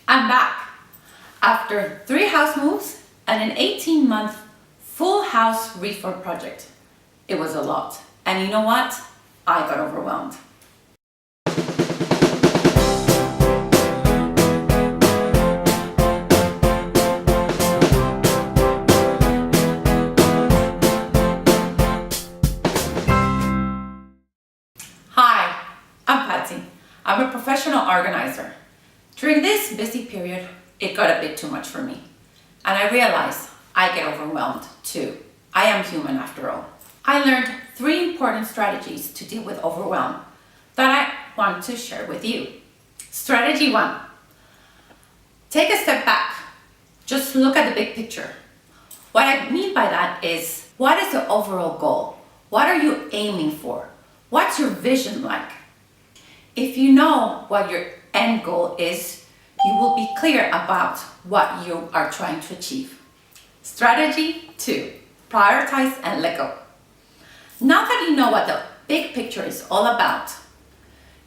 I'm back after 3 house moves and an 18-month full house refurb project. It was a lot. And you know what? I got overwhelmed. Hi, I'm Patsy. I'm a professional organizer. During this busy period, it got a bit too much for me. And I realized I get overwhelmed too. I am human after all. I learned 3 important strategies to deal with overwhelm that I want to share with you. Strategy 1. Take a step back. Just look at the big picture. What I mean by that is, what is the overall goal? What are you aiming for? What's your vision like? If you know what your end goal is, you will be clear about what you are trying to achieve. Strategy 2. Prioritize and let go. Now that you know what the big picture is all about,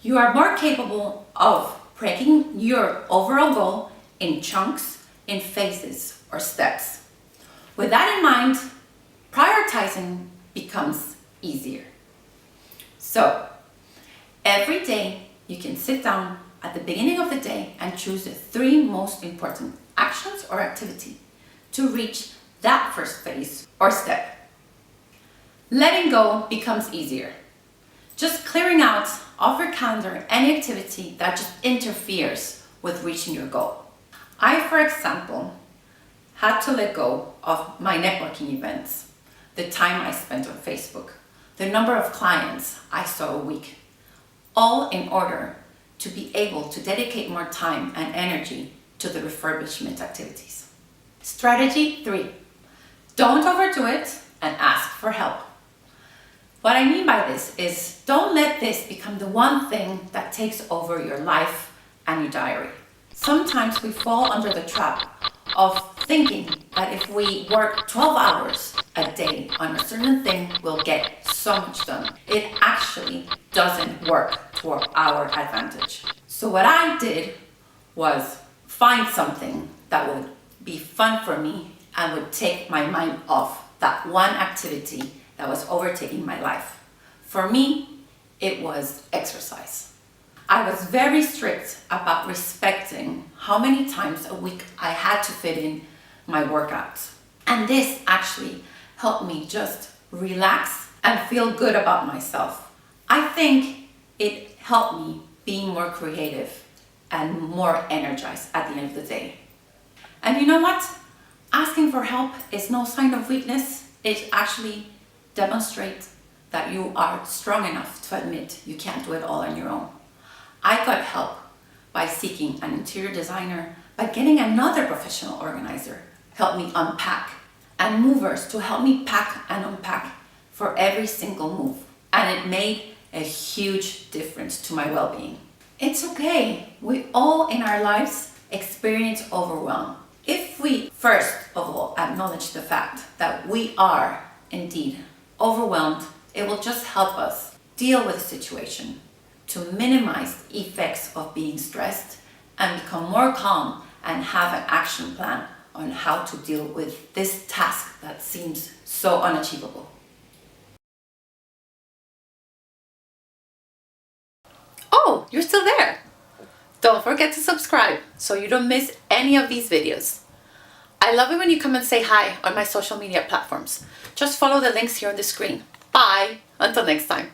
you are more capable of breaking your overall goal in chunks, in phases, or steps. With that in mind, prioritizing becomes easier. So, every day you can sit down at the beginning of the day and choose the 3 most important actions or activity to reach that first phase or step. Letting go becomes easier. Just clearing out of your calendar any activity that just interferes with reaching your goal. I, for example, had to let go of my networking events, the time I spent on Facebook, the number of clients I saw a week, all in order to be able to dedicate more time and energy to the refurbishment activities. Strategy 3. Don't overdo it and ask for help. What I mean by this is, don't let this become the one thing that takes over your life and your diary. Sometimes we fall under the trap of thinking that if we work 12 hours a day on a certain thing, we'll get so much done. It actually doesn't work to our advantage. So what I did was find something that would be fun for me and would take my mind off that one activity that was overtaking my life. For me, it was exercise. I was very strict about respecting how many times a week I had to fit in my workouts. And this actually helped me just relax and feel good about myself. I think it helped me being more creative and more energized at the end of the day. And you know what? Asking for help is no sign of weakness. It actually demonstrates that you are strong enough to admit you can't do it all on your own. I got help by seeking an interior designer, by getting another professional organizer help me unpack, and movers to help me pack and unpack for every single move. And it made a huge difference to my well-being. It's okay. We all in our lives experience overwhelm. If we first of all acknowledge the fact that we are indeed overwhelmed, it will just help us deal with the situation, to minimize the effects of being stressed and become more calm and have an action plan on how to deal with this task that seems so unachievable. Oh, you're still there! Don't forget to subscribe so you don't miss any of these videos. I love it when you come and say hi on my social media platforms. Just follow the links here on the screen. Bye! Until next time.